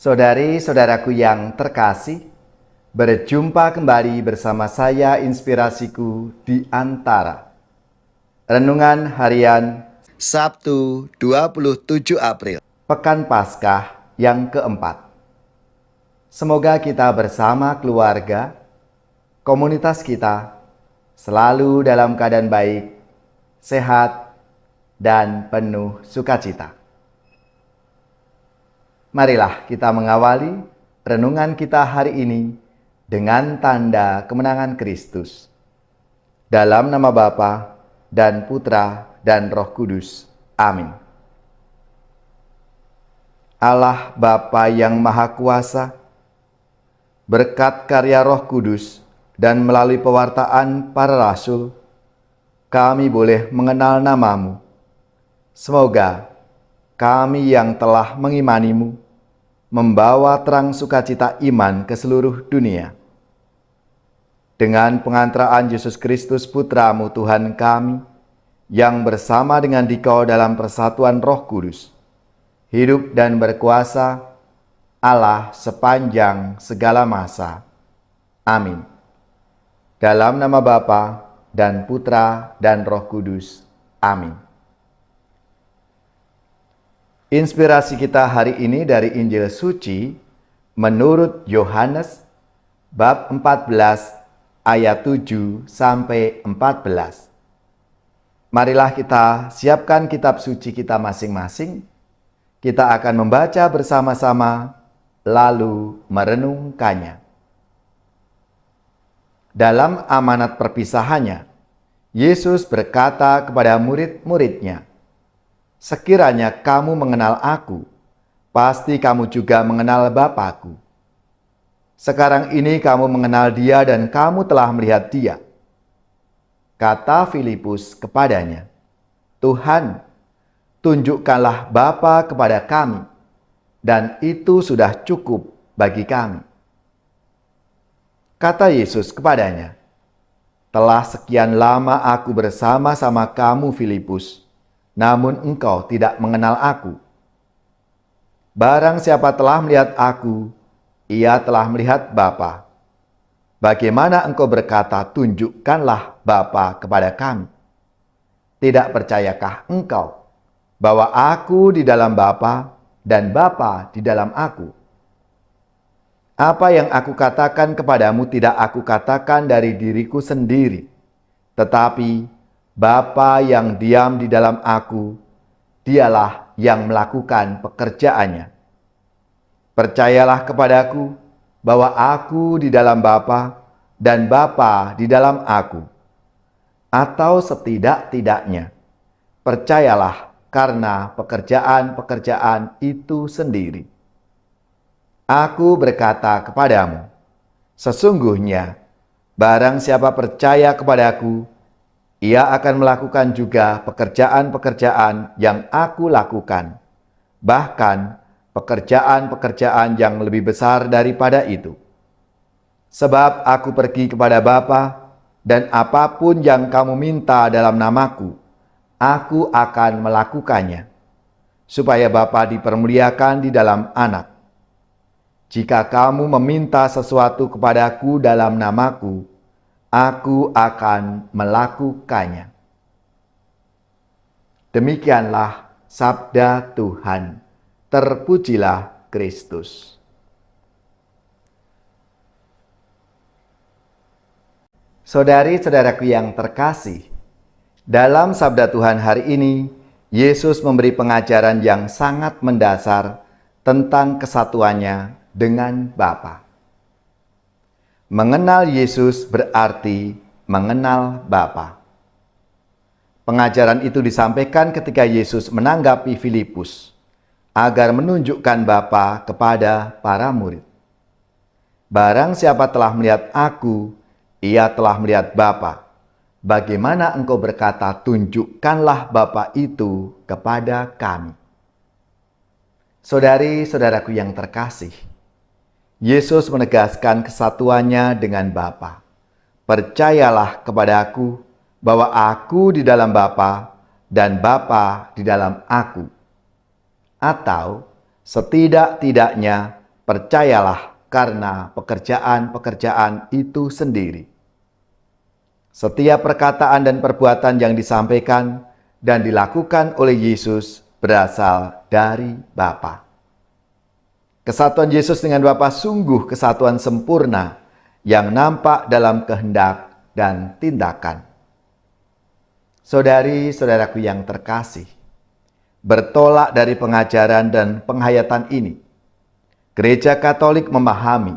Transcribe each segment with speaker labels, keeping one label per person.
Speaker 1: Saudari-saudaraku yang terkasih, berjumpa kembali bersama saya Inspirasiku di Antara. Renungan Harian Sabtu 27 April, Pekan Paskah yang keempat. Semoga kita bersama keluarga, komunitas kita, selalu dalam keadaan baik, sehat, dan penuh sukacita. Marilah kita mengawali renungan kita hari ini dengan tanda kemenangan Kristus. Dalam nama Bapa dan Putra dan Roh Kudus. Amin. Allah Bapa yang Maha Kuasa, berkat karya Roh Kudus dan melalui pewartaan para rasul, kami boleh mengenal nama-Mu. Semoga kami yang telah mengimani-Mu membawa terang sukacita iman ke seluruh dunia. Dengan pengantaraan Yesus Kristus Putra-Mu Tuhan kami, yang bersama dengan Dikau dalam persatuan Roh Kudus, hidup dan berkuasa Allah sepanjang segala masa. Amin. Dalam nama Bapa dan Putra dan Roh Kudus. Amin. Inspirasi kita hari ini dari Injil Suci menurut Yohanes bab 14 ayat 7 sampai 14. Marilah kita siapkan kitab suci kita masing-masing. Kita akan membaca bersama-sama lalu merenungkannya. Dalam amanat perpisahannya, Yesus berkata kepada murid-muridnya, "Sekiranya kamu mengenal Aku, pasti kamu juga mengenal Bapa-Ku. Sekarang ini kamu mengenal Dia dan kamu telah melihat Dia." Kata Filipus kepadanya, "Tuhan, tunjukkanlah Bapa kepada kami, dan itu sudah cukup bagi kami." Kata Yesus kepadanya, "Telah sekian lama Aku bersama-sama kamu, Filipus, namun engkau tidak mengenal Aku. Barang siapa telah melihat Aku, ia telah melihat Bapa. Bagaimana engkau berkata, 'Tunjukkanlah Bapa kepada kami'? Tidak percayakah engkau bahwa Aku di dalam Bapa dan Bapa di dalam Aku? Apa yang Aku katakan kepadamu tidak Aku katakan dari diriku sendiri, tetapi Bapa yang diam di dalam Aku, Dialah yang melakukan pekerjaannya. Percayalah kepadaku bahwa Aku di dalam Bapa dan Bapa di dalam Aku. Atau setidak-tidaknya, percayalah karena pekerjaan-pekerjaan itu sendiri. Aku berkata kepadamu, sesungguhnya barang siapa percaya kepadaku, ia akan melakukan juga pekerjaan-pekerjaan yang Aku lakukan, bahkan pekerjaan-pekerjaan yang lebih besar daripada itu. Sebab Aku pergi kepada Bapa, dan apapun yang kamu minta dalam namaku, Aku akan melakukannya, supaya Bapa dipermuliakan di dalam Anak. Jika kamu meminta sesuatu kepadaku dalam namaku, Aku akan melakukannya." Demikianlah sabda Tuhan. Terpujilah Kristus. Saudari-saudaraku yang terkasih, dalam sabda Tuhan hari ini, Yesus memberi pengajaran yang sangat mendasar tentang kesatuannya dengan Bapa. Mengenal Yesus berarti mengenal Bapa. Pengajaran itu disampaikan ketika Yesus menanggapi Filipus agar menunjukkan Bapa kepada para murid. Barang siapa telah melihat Aku, ia telah melihat Bapa. Bagaimana engkau berkata, 'Tunjukkanlah Bapa itu kepada kami'?" Saudari-saudaraku yang terkasih, Yesus menegaskan kesatuannya dengan Bapa. "Percayalah kepadaku bahwa Aku di dalam Bapa dan Bapa di dalam Aku." Atau setidak-tidaknya Percayalah karena pekerjaan-pekerjaan itu sendiri. Setiap perkataan dan perbuatan yang disampaikan dan dilakukan oleh Yesus berasal dari Bapa. Kesatuan Yesus dengan Bapa sungguh kesatuan sempurna yang nampak dalam kehendak dan tindakan. Saudari-saudaraku yang terkasih, bertolak dari pengajaran dan penghayatan ini, Gereja Katolik memahami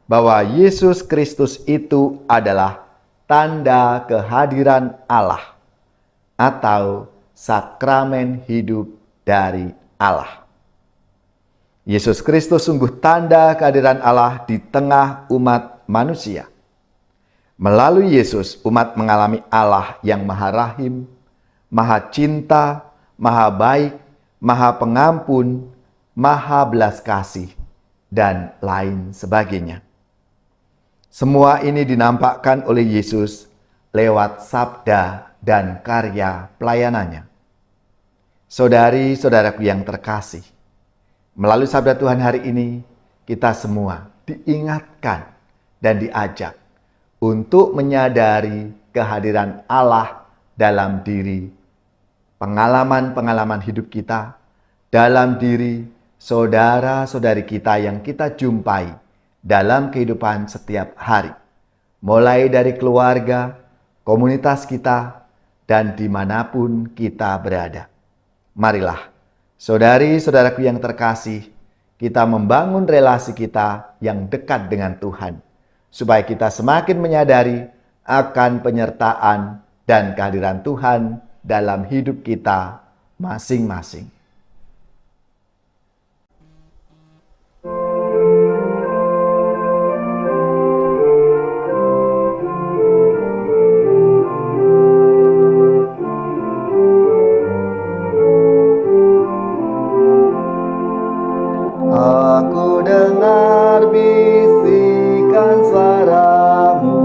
Speaker 1: bahwa Yesus Kristus itu adalah tanda kehadiran Allah atau sakramen hidup dari Allah. Yesus Kristus sungguh tanda kehadiran Allah di tengah umat manusia. Melalui Yesus, umat mengalami Allah yang Maha Rahim, Maha Cinta, Maha Baik, Maha Pengampun, Maha Belas Kasih, dan lain sebagainya. Semua ini dinampakkan oleh Yesus lewat sabda dan karya pelayanannya. Saudari-saudaraku yang terkasih, melalui sabda Tuhan hari ini, kita semua diingatkan dan diajak untuk menyadari kehadiran Allah dalam diri pengalaman-pengalaman hidup kita, dalam diri saudara-saudari kita yang kita jumpai dalam kehidupan setiap hari, mulai dari keluarga, komunitas kita, dan dimanapun kita berada. Marilah, saudari-saudaraku yang terkasih, kita membangun relasi kita yang dekat dengan Tuhan, supaya kita semakin menyadari akan penyertaan dan kehadiran Tuhan dalam hidup kita masing-masing.
Speaker 2: Aku dengar bisikan suaramu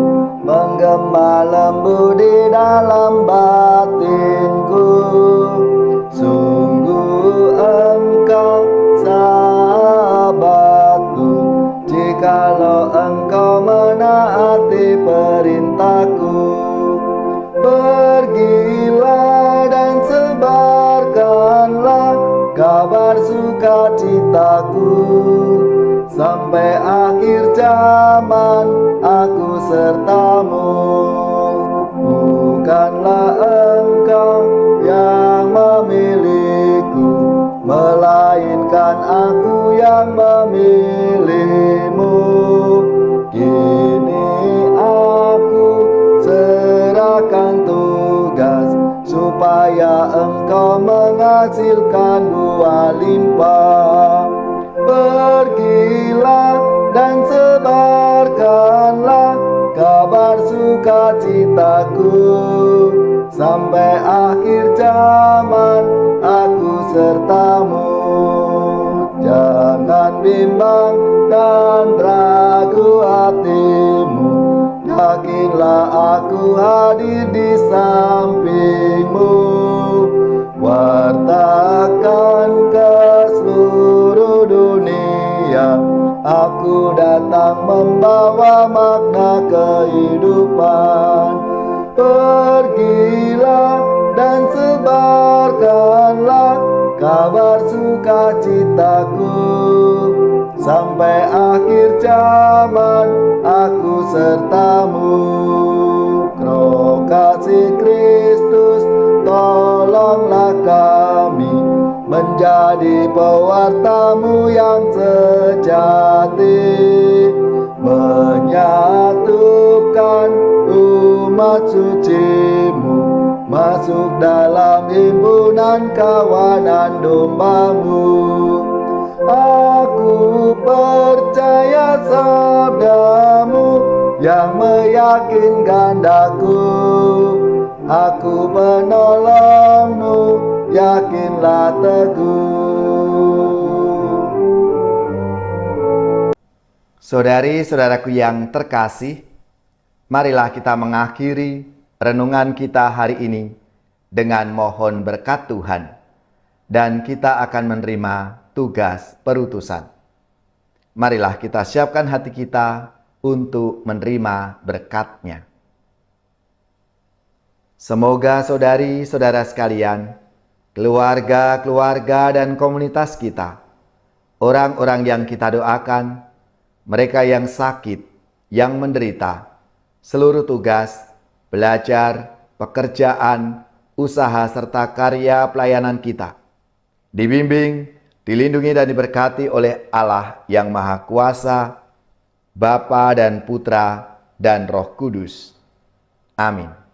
Speaker 2: menggema lembut di dalam batinku. Sungguh engkau sahabatku, jikalau engkau menaati perintahku. Pergilah dan sebarkanlah kabar sukacitaku, sampai akhir zaman aku sertamu. Bukanlah engkau yang memilihku, melainkan aku yang memilihmu. Kini aku serahkan tugas supaya engkau menghasilkan buah limpah. Pergilah dan sebarkanlah kabar sukacitaku, sampai akhir zaman aku sertamu. Jangan bimbang dan ragu hatimu, yakinlah aku hadir di sampingmu. Wartakan ke seluruh dunia, aku datang membawa makna kehidupan. Pergilah dan sebarkanlah kabar sukacitaku, sampai akhir zaman aku sertamu. Roh kasih Kristus, tolonglah kami menjadi pewartamu yang sejati, menyatukan umat sucimu masuk dalam himpunan kawanan dombamu. Aku percaya sabdamu yang meyakinkan daku, aku penolongmu, yakinlah teguh.
Speaker 1: Saudari-saudaraku yang terkasih, marilah kita mengakhiri renungan kita hari ini dengan mohon berkat Tuhan, dan kita akan menerima tugas perutusan. marilah kita siapkan hati kita untuk menerima berkat-Nya. Semoga saudari-saudara sekalian, keluarga-keluarga dan komunitas kita, orang-orang yang kita doakan, mereka yang sakit, yang menderita, seluruh tugas, belajar, pekerjaan, usaha serta karya pelayanan kita, dibimbing, dilindungi dan diberkati oleh Allah yang Maha Kuasa, Bapa dan Putra dan Roh Kudus. Amin.